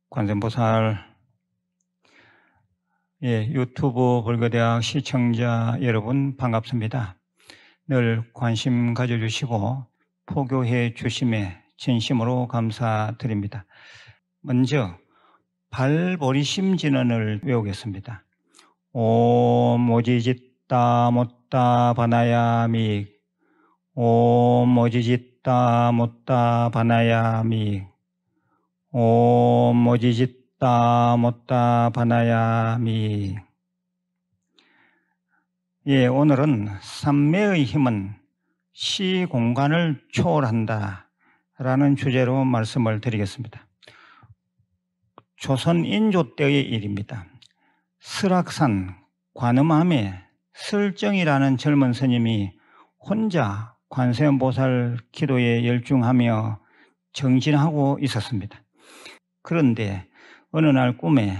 관세음보살, 유튜브 불교대학 시청자 여러분 반갑습니다. 늘 관심 가져주시고 포교해 주심에 진심으로 감사드립니다. 먼저 발보리심진언을 외우겠습니다. 옴 오지짓다 못다 바나야미, 옴 오지짓다 못다 바나야미, 옴 오지짓다 못다 바나야미. 오늘은 삼매의 힘은 시공간을 초월한다 라는 주제로 말씀을 드리겠습니다. 조선 인조 때의 일입니다. 설악산 관음암에 설정이라는 젊은 스님이 혼자 관세음보살 기도에 열중하며 정진하고 있었습니다. 그런데 어느 날 꿈에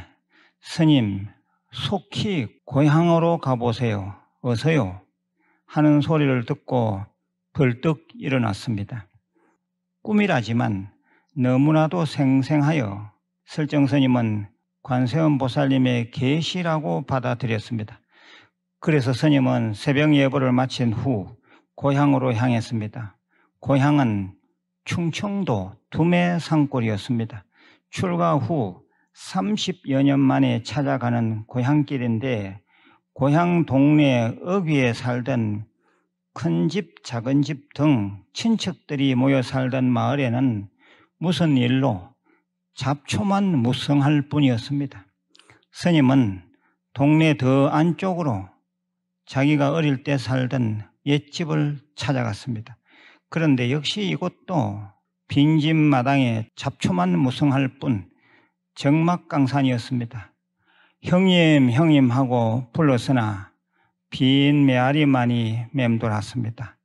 스님 속히 고향으로 가보세요. 어서요. 하는 소리를 듣고 벌떡 일어났습니다. 꿈이라지만 너무나도 생생하여 설정 스님은 관세음보살님의 계시라고 받아들였습니다. 그래서 스님은 새벽 예보를 마친 후 고향으로 향했습니다. 고향은 충청도 두메 산골이었습니다. 출가 후 30여 년 만에 찾아가는 고향길인데 고향 동네 어귀에 살던 큰 집, 작은 집 등 친척들이 모여 살던 마을에는 무슨 일로 잡초만 무성할 뿐이었습니다. 스님은 동네 더 안쪽으로 자기가 어릴 때 살던 옛집을 찾아갔습니다. 그런데 역시 이곳도 빈집 마당에 잡초만 무성할 뿐 적막강산이었습니다. 형님 형님 하고 불렀으나 빈 메아리만이 맴돌았습니다.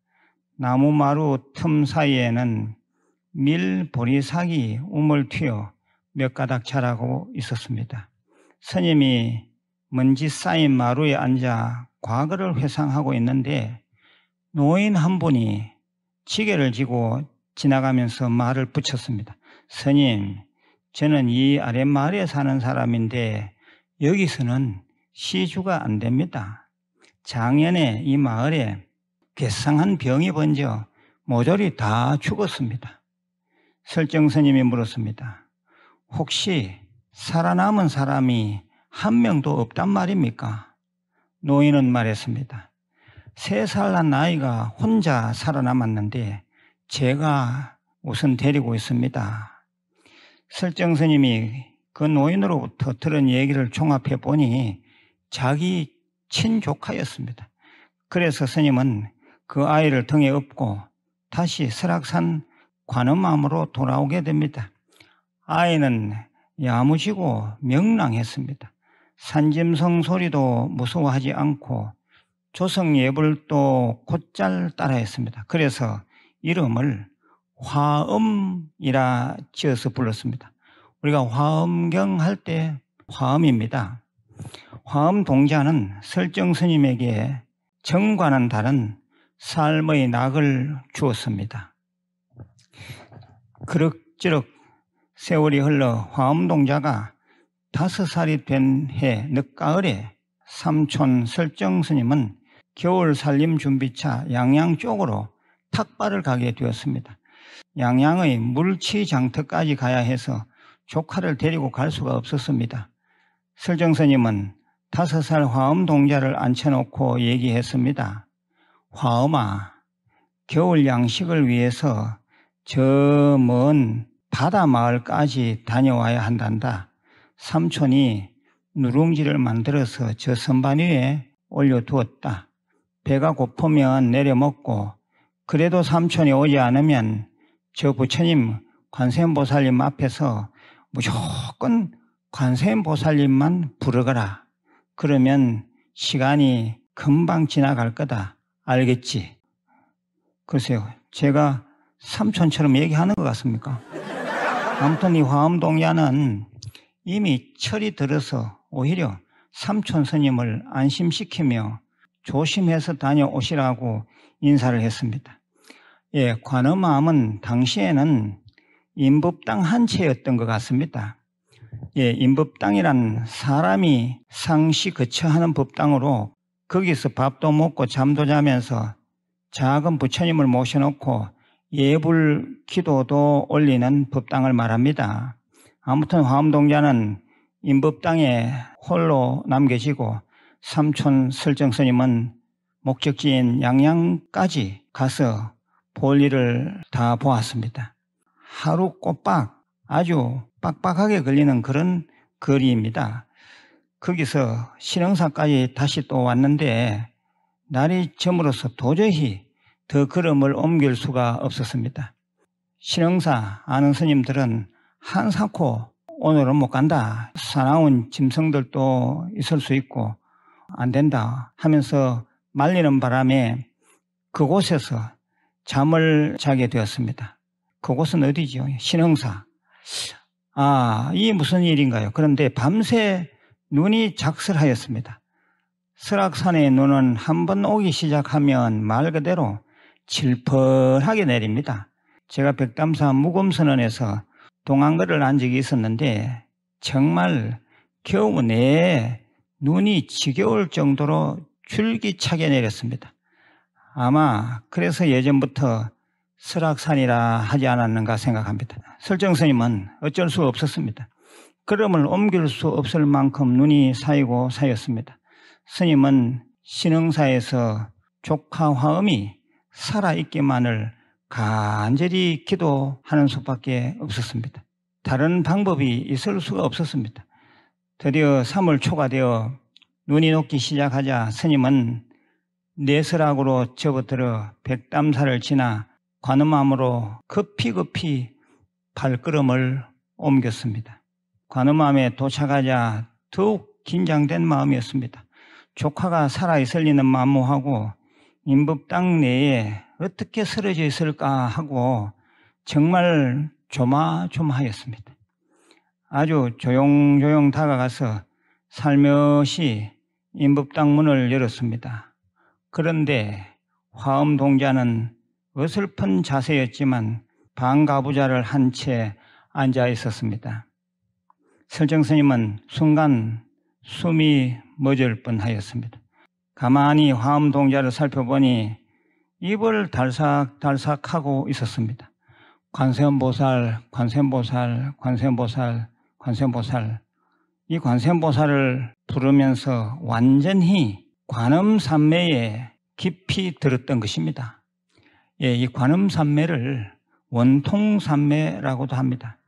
나무마루 틈 사이에는 밀보리삭이 우물 튀어 몇 가닥 자라고 있었습니다. 스님이 먼지 쌓인 마루에 앉아 과거를 회상하고 있는데 노인 한 분이 지게를 지고 지나가면서 말을 붙였습니다. 스님, 저는 이 아랫마을에 사는 사람인데 여기서는 시주가 안 됩니다. 작년에 이 마을에 괴상한 병이 번져 모조리 다 죽었습니다. 설정 스님이 물었습니다. 혹시 살아남은 사람이 한 명도 없단 말입니까? 노인은 말했습니다. 3살 난 아이가 혼자 살아남았는데 제가 우선 데리고 있습니다. 설정 스님이 그 노인으로부터 들은 얘기를 종합해 보니 자기 친조카였습니다. 그래서 스님은 그 아이를 등에 업고 다시 설악산 관음암으로 돌아오게 됩니다. 아이는 야무지고 명랑했습니다. 산짐승 소리도 무서워하지 않고 조성예불도 곧잘 따라했습니다. 그래서 이름을 화엄이라 지어서 불렀습니다. 우리가 화엄경 할 때 화엄입니다. 화엄 동자는 설정 스님에게 정과는 다른 삶의 낙을 주었습니다. 그럭저럭 세월이 흘러 화엄 동자가 5살이 된 해 늦가을에 삼촌 설정 스님은 겨울 살림 준비차 양양 쪽으로 탁발을 가게 되었습니다. 양양의 물치장터까지 가야 해서 조카를 데리고 갈 수가 없었습니다. 설정 스님은 5살 화엄 동자를 앉혀놓고 얘기했습니다. 화엄아, 겨울 양식을 위해서 저 먼 바다 마을까지 다녀와야 한단다. 삼촌이 누룽지를 만들어서 저 선반 위에 올려두었다. 배가 고프면 내려 먹고 그래도 삼촌이 오지 않으면 저 부처님 관세음보살님 앞에서 무조건 관세음보살님만 부르거라. 그러면 시간이 금방 지나갈 거다. 알겠지? 글쎄요, 제가 삼촌처럼 얘기하는 것 같습니까? 아무튼 이 화엄동야는 이미 철이 들어서 오히려 삼촌 스님을 안심시키며 조심해서 다녀오시라고 인사를 했습니다. 예, 관음암은 당시에는 인법당 한 채였던 것 같습니다. 예, 인법당이란 사람이 상시 거처하는 법당으로 거기서 밥도 먹고 잠도 자면서 작은 부처님을 모셔놓고 예불 기도도 올리는 법당을 말합니다. 아무튼 화엄동자는 인법당에 홀로 남겨지고 삼촌 설정스님은 목적지인 양양까지 가서 볼일을 다 보았습니다. 하루 꼬박 아주 빡빡하게 걸리는 그런 거리입니다. 거기서 신흥사까지 다시 또 왔는데 날이 저물어서 도저히 더 걸음을 옮길 수가 없었습니다. 신흥사 아는 스님들은 한사코 오늘은 못 간다. 사나운 짐승들도 있을 수 있고 안 된다 하면서 말리는 바람에 그곳에서 잠을 자게 되었습니다. 그곳은 어디죠? 신흥사. 이 무슨 일인가요? 그런데 밤새 눈이 작설하였습니다. 설악산의 눈은 한번 오기 시작하면 말 그대로 질펀하게 내립니다. 제가 백담사 무금선언에서 동안거를 한 적이 있었는데 정말 겨우 내에 눈이 지겨울 정도로 줄기차게 내렸습니다. 아마 그래서 예전부터 설악산이라 하지 않았는가 생각합니다. 설정스님은 어쩔 수 없었습니다. 걸음을 옮길 수 없을 만큼 눈이 쌓이고 쌓였습니다. 스님은 신흥사에서 조카 화엄이 살아있기만을 간절히 기도하는 수밖에 없었습니다. 다른 방법이 있을 수가 없었습니다. 드디어 3월 초가 되어 눈이 녹기 시작하자 스님은 내설악으로 접어들어 백담사를 지나 관음암으로 급히 발걸음을 옮겼습니다. 관음암에 도착하자 더욱 긴장된 마음이었습니다. 조카가 살아있을 리는 만무하고 인법당 내에 어떻게 쓰러져 있을까 하고 정말 조마조마하였습니다. 아주 조용조용 다가가서 살며시 인법당 문을 열었습니다. 그런데 화엄동자는 어설픈 자세였지만 방가부좌를 한 채 앉아 있었습니다. 설정스님은 순간 숨이 멎을 뻔하였습니다. 가만히 화엄동자를 살펴보니 입을 달싹달싹하고 있었습니다. 관세음보살, 관세음보살, 관세음보살, 관세음보살. 이 관세음보살을 부르면서 완전히 관음산매에 깊이 들었던 것입니다. 예, 이 관음산매를 원통산매라고도 합니다.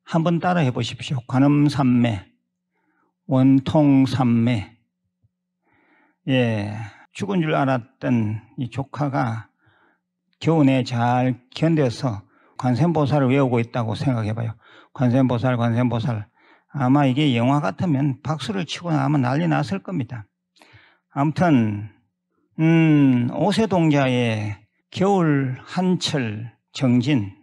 한번 따라해 보십시오. 관음산매, 원통산매. 예, 죽은 줄 알았던 이 조카가 겨우내 잘 견뎌서 관세음보살을 외우고 있다고 생각해봐요. 관세음보살, 관세음보살. 아마 이게 영화 같으면 박수를 치고 나면 난리 났을 겁니다. 아무튼 오세동자의 겨울 한철 정진,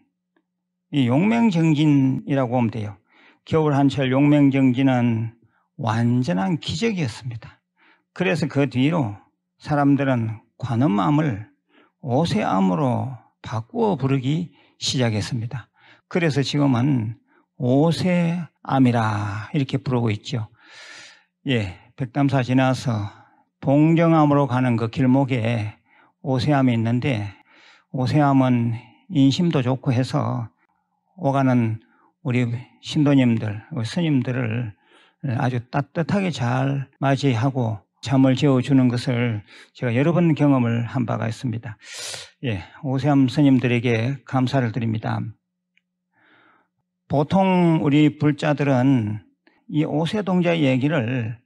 이 용맹정진이라고 하면 돼요. 겨울 한철 용맹정진은 완전한 기적이었습니다. 그래서 그 뒤로 사람들은 관음암을 오세암으로 바꾸어 부르기 시작했습니다. 그래서 지금은 오세암이라 이렇게 부르고 있죠. 예, 백담사 지나서 봉정암으로 가는 그 길목에 오세암이 있는데 오세암은 인심도 좋고 해서 오가는 우리 신도님들, 우리 스님들을 아주 따뜻하게 잘 맞이하고 잠을 재워주는 것을 제가 여러 번 경험을 한 바가 있습니다. 예, 오세암 스님들에게 감사를 드립니다. 보통 우리 불자들은 이 오세동자 얘기를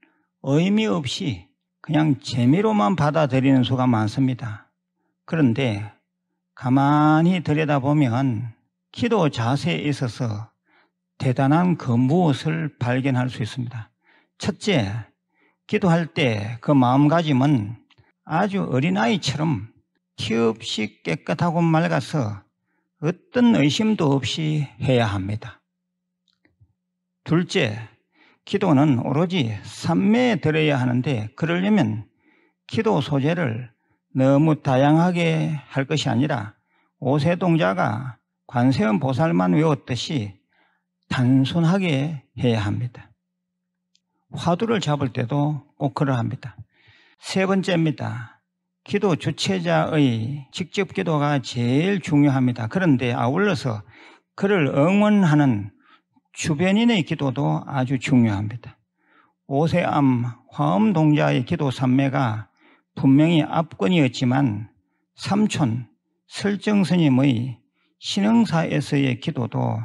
의미 없이 그냥 재미로만 받아들이는 수가 많습니다. 그런데 가만히 들여다보면 기도 자세에 있어서 대단한 그 무엇을 발견할 수 있습니다. 첫째, 기도할 때 그 마음가짐은 아주 어린아이처럼 티 없이 깨끗하고 맑아서 어떤 의심도 없이 해야 합니다. 둘째, 기도는 오로지 삼매에 들어야 하는데 그러려면 기도 소재를 너무 다양하게 할 것이 아니라 오세동자가 관세음 보살만 외웠듯이 단순하게 해야 합니다. 화두를 잡을 때도 꼭 그러합니다. 세 번째입니다. 기도 주체자의 직접 기도가 제일 중요합니다. 그런데 아울러서 그를 응원하는 주변인의 기도도 아주 중요합니다. 오세암 화엄동자의 기도 삼매가 분명히 압권이었지만 삼촌 설정스님의 신흥사에서의 기도도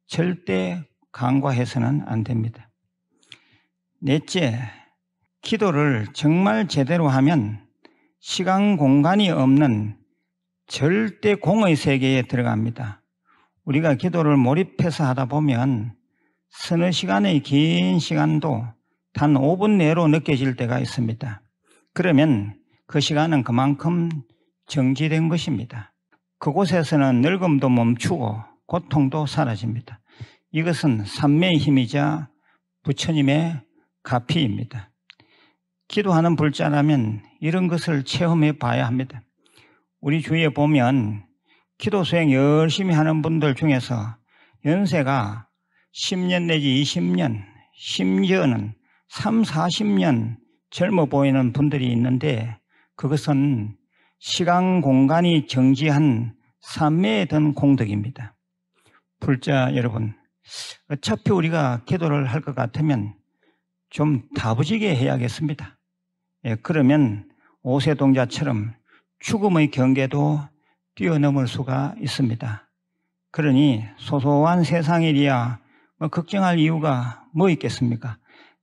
절대 간과해서는 안 됩니다. 넷째, 기도를 정말 제대로 하면 시간 공간이 없는 절대 공의 세계에 들어갑니다. 우리가 기도를 몰입해서 하다 보면 서너 시간의 긴 시간도 단 5분 내로 느껴질 때가 있습니다. 그러면 그 시간은 그만큼 정지된 것입니다. 그곳에서는 늙음도 멈추고 고통도 사라집니다. 이것은 삼매의 힘이자 부처님의 가피입니다. 기도하는 불자라면 이런 것을 체험해 봐야 합니다. 우리 주위에 보면 기도 수행 열심히 하는 분들 중에서 연세가 10년 내지 20년, 심지어는 3, 40년 젊어 보이는 분들이 있는데 그것은 시간, 공간이 정지한 삼매에 든 공덕입니다. 불자 여러분, 어차피 우리가 기도를 할 것 같으면 좀 다부지게 해야겠습니다. 그러면 오세동자처럼 죽음의 경계도 뛰어넘을 수가 있습니다. 그러니 소소한 세상일이야 걱정할 이유가 뭐 있겠습니까?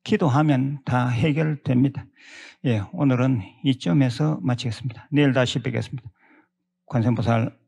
기도하면 다 해결됩니다. 오늘은 이점에서 마치겠습니다. 내일 다시 뵙겠습니다. 관세음보살